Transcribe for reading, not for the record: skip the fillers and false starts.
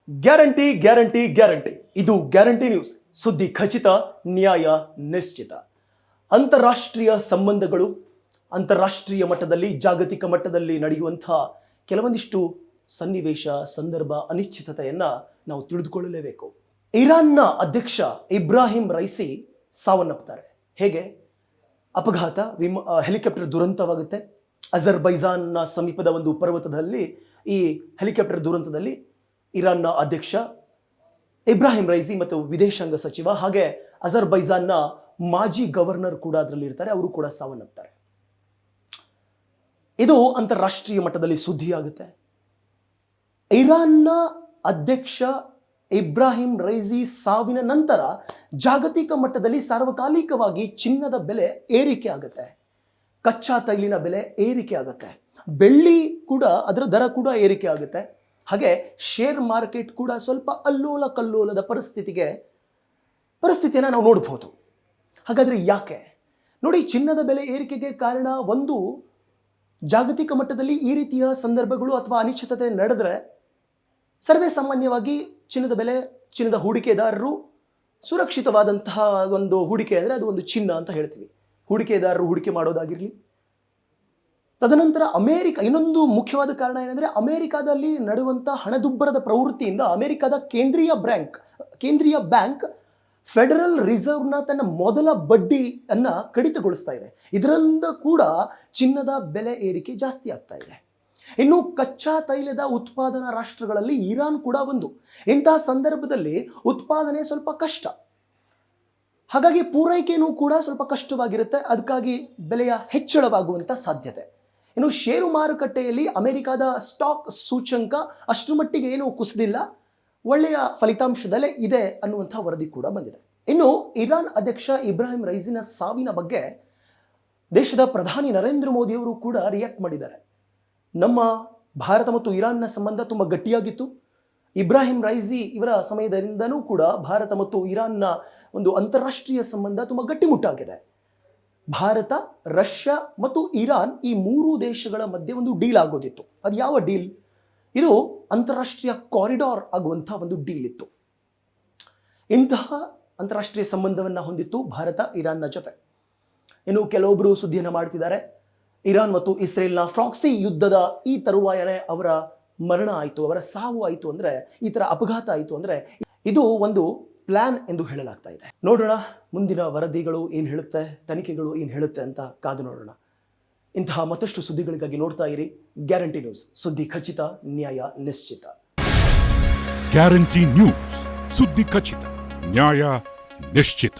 Guarantee guarantee guarantee. ಇದು guarantee news. ಸುದ್ದಿ ಖಚಿತ, ನ್ಯಾಯ ನಿಶ್ಚಿತ. ಅಂತಾರಾಷ್ಟ್ರೀಯ ಸಂಬಂಧಗಳು, ಅಂತಾರಾಷ್ಟ್ರೀಯ ಮಟ್ಟದಲ್ಲಿ, ಜಾಗತಿಕ ಮಟ್ಟದಲ್ಲಿ ನಡೆಯುವಂತಹ ಕೆಲವೊಂದಿಷ್ಟು ಸನ್ನಿವೇಶ, ಸಂದರ್ಭ, ಅನಿಶ್ಚಿತತೆಯನ್ನು ನಾವು ತಿಳಿದುಕೊಳ್ಳಲೇಬೇಕು. ಇರಾನ್ನ ಅಧ್ಯಕ್ಷ ಇಬ್ರಾಹಿಂ ರೈಸಿ ಸಾವನ್ನಪ್ಪುತ್ತಾರೆ. ಹೇಗೆ? ಅಪಘಾತ, ಹೆಲಿಕಾಪ್ಟರ್ ದುರಂತವಾಗುತ್ತೆ. ಅಜರ್ಬೈಜಾನ್ನ ಸಮೀಪದ ಒಂದು ಪರ್ವತದಲ್ಲಿ ಈ ಹೆಲಿಕಾಪ್ಟರ್ ದುರಂತದಲ್ಲಿ ಇರಾನ್ನ ಅಧ್ಯಕ್ಷ ಇಬ್ರಾಹಿಂ ರೈಸಿ ಮತ್ತು ವಿದೇಶಾಂಗ ಸಚಿವ ಹಾಗೆ ಅಜರ್ಬೈಜಾನ್ನ ಮಾಜಿ ಗವರ್ನರ್ ಕೂಡ ಅದರಲ್ಲಿ ಇರ್ತಾರೆ. ಅವರು ಕೂಡ ಸಾವನ್ನಪ್ತಾರೆ. ಇದು ಅಂತಾರಾಷ್ಟ್ರೀಯ ಮಟ್ಟದಲ್ಲಿ ಸುದ್ದಿಯಾಗುತ್ತೆ. ಇರಾನ್ನ ಅಧ್ಯಕ್ಷ ಇಬ್ರಾಹಿಂ ರೈಸಿ ಸಾವಿನ ನಂತರ ಜಾಗತಿಕ ಮಟ್ಟದಲ್ಲಿ ಸಾರ್ವಕಾಲಿಕವಾಗಿ ಚಿನ್ನದ ಬೆಲೆ ಏರಿಕೆ ಆಗುತ್ತೆ, ಕಚ್ಚಾ ತೈಲಿನ ಬೆಲೆ ಏರಿಕೆ ಆಗುತ್ತೆ, ಬೆಳ್ಳಿ ಕೂಡ ಅದರ ದರ ಕೂಡ ಏರಿಕೆ ಆಗುತ್ತೆ. ಹಾಗೆ ಶೇರ್ ಮಾರ್ಕೆಟ್ ಕೂಡ ಸ್ವಲ್ಪ ಅಲ್ಲೋಲ ಕಲ್ಲೋಲದ ಪರಿಸ್ಥಿತಿಯನ್ನು ನಾವು ನೋಡ್ಬೋದು. ಹಾಗಾದರೆ ಯಾಕೆ? ನೋಡಿ, ಚಿನ್ನದ ಬೆಲೆ ಏರಿಕೆಗೆ ಕಾರಣ ಒಂದು, ಜಾಗತಿಕ ಮಟ್ಟದಲ್ಲಿ ಈ ರೀತಿಯ ಸಂದರ್ಭಗಳು ಅಥವಾ ಅನಿಶ್ಚಿತತೆ ನಡೆದರೆ ಸರ್ವೇ ಸಾಮಾನ್ಯವಾಗಿ ಚಿನ್ನದ ಹೂಡಿಕೆದಾರರು ಸುರಕ್ಷಿತವಾದಂತಹ ಒಂದು ಹೂಡಿಕೆ ಅಂದರೆ ಅದು ಒಂದು ಚಿನ್ನ ಅಂತ ಹೇಳ್ತೀವಿ. ಹೂಡಿಕೆದಾರರು ಹೂಡಿಕೆ ಮಾಡೋದಾಗಿರಲಿ. ತದನಂತರ ಇನ್ನೊಂದು ಮುಖ್ಯವಾದ ಕಾರಣ ಏನಂದರೆ, ಅಮೆರಿಕಾದಲ್ಲಿ ನಡೆಯುವಂಥ ಹಣದುಬ್ಬರದ ಪ್ರವೃತ್ತಿಯಿಂದ ಅಮೆರಿಕದ ಕೇಂದ್ರೀಯ ಬ್ಯಾಂಕ್ ಫೆಡರಲ್ ರಿಸರ್ವ್ನ ತನ್ನ ಮೊದಲ ಬಡ್ಡಿಯನ್ನು ಕಡಿತಗೊಳಿಸ್ತಾ ಇದೆ. ಇದರಿಂದ ಕೂಡ ಚಿನ್ನದ ಬೆಲೆ ಏರಿಕೆ ಜಾಸ್ತಿ ಆಗ್ತಾ ಇದೆ. ಇನ್ನು ಕಚ್ಚಾ ತೈಲದ ಉತ್ಪಾದನಾ ರಾಷ್ಟ್ರಗಳಲ್ಲಿ ಇರಾನ್ ಕೂಡ ಒಂದು. ಇಂತಹ ಸಂದರ್ಭದಲ್ಲಿ ಉತ್ಪಾದನೆ ಸ್ವಲ್ಪ ಕಷ್ಟ, ಹಾಗಾಗಿ ಪೂರೈಕೆಯೂ ಕೂಡ ಸ್ವಲ್ಪ ಕಷ್ಟವಾಗಿರುತ್ತೆ. ಅದಕ್ಕಾಗಿ ಬೆಲೆಯ ಹೆಚ್ಚಳವಾಗುವಂಥ ಸಾಧ್ಯತೆ. ಇನ್ನು ಷೇರು ಮಾರುಕಟ್ಟೆಯಲ್ಲಿ ಅಮೆರಿಕದ ಸ್ಟಾಕ್ ಸೂಚ್ಯಂಕ ಅಷ್ಟರ ಮಟ್ಟಿಗೆ ಏನೂ ಕುಸಿದಿಲ್ಲ, ಒಳ್ಳೆಯ ಫಲಿತಾಂಶದಲ್ಲೇ ಇದೆ ಅನ್ನುವಂಥ ವರದಿ ಕೂಡ ಬಂದಿದೆ. ಇನ್ನು ಇರಾನ್ ಅಧ್ಯಕ್ಷ ಇಬ್ರಾಹಿಂ ರೈಸಿನ ಸಾವಿನ ಬಗ್ಗೆ ದೇಶದ ಪ್ರಧಾನಿ ನರೇಂದ್ರ ಮೋದಿಯವರು ಕೂಡ ರಿಯಾಕ್ಟ್ ಮಾಡಿದ್ದಾರೆ. ನಮ್ಮ ಭಾರತ ಮತ್ತು ಇರಾನ್ನ ಸಂಬಂಧ ತುಂಬ ಗಟ್ಟಿಯಾಗಿತ್ತು. ಇಬ್ರಾಹಿಂ ರೈಸಿ ಇವರ ಸಮಯದಿಂದನೂ ಕೂಡ ಭಾರತ ಮತ್ತು ಇರಾನ್ನ ಒಂದು ಅಂತಾರಾಷ್ಟ್ರೀಯ ಸಂಬಂಧ ತುಂಬ ಗಟ್ಟಿಮುಟ್ಟಾಗಿದೆ. ಭಾರತ, ರಷ್ಯಾ ಮತ್ತು ಇರಾನ್ ಈ ಮೂರು ದೇಶಗಳ ಮಧ್ಯೆ ಒಂದು ಡೀಲ್ ಆಗೋದಿತ್ತು. ಅದು ಯಾವ ಡೀಲ್? ಇದು ಅಂತಾರಾಷ್ಟ್ರೀಯ ಕಾರಿಡಾರ್ ಆಗುವಂಥ ಒಂದು ಡೀಲ್ ಇತ್ತು. ಇಂತಹ ಅಂತಾರಾಷ್ಟ್ರೀಯ ಸಂಬಂಧವನ್ನು ಹೊಂದಿತ್ತು ಭಾರತ ಇರಾನ್ನ ಜೊತೆ. ಇನ್ನು ಕೆಲವೊಬ್ಬರು ಸುದ್ದಿಯನ್ನು ಮಾಡ್ತಿದ್ದಾರೆ, ಇರಾನ್ ಮತ್ತು ಇಸ್ರೇಲ್ನ ಫ್ರಾಕ್ಸಿ ಯುದ್ಧದ ಈ ತರುವಾಯನೇ ಅವರ ಮರಣ ಆಯಿತು, ಅವರ ಸಾವು ಆಯಿತು ಅಂದರೆ, ಈ ಥರ ಅಪಘಾತ ಆಯಿತು ಅಂದರೆ ಇದು ಒಂದು ಪ್ಲಾನ್ ಎಂದು ಹೇಳಲಾಗ್ತಾ ಇದೆ. ನೋಡೋಣ ಮುಂದಿನ ವರದಿಗಳು ಏನು ಹೇಳುತ್ತೆ, ತನಿಖೆಗಳು ಏನು ಹೇಳುತ್ತೆ ಅಂತ ಕಾದು ನೋಡೋಣ. ಇಂತಹ ಮತ್ತಷ್ಟು ಸುದ್ದಿಗಳಿಗಾಗಿ ನೋಡ್ತಾ ಇರಿ ಗ್ಯಾರಂಟಿ ನ್ಯೂಸ್. ಸುದ್ದಿ ಖಚಿತ, ನ್ಯಾಯ ನಿಶ್ಚಿತ. ಗ್ಯಾರಂಟಿ ನ್ಯೂಸ್, ಸುದ್ದಿ ಖಚಿತ, ನ್ಯಾಯ ನಿಶ್ಚಿತ.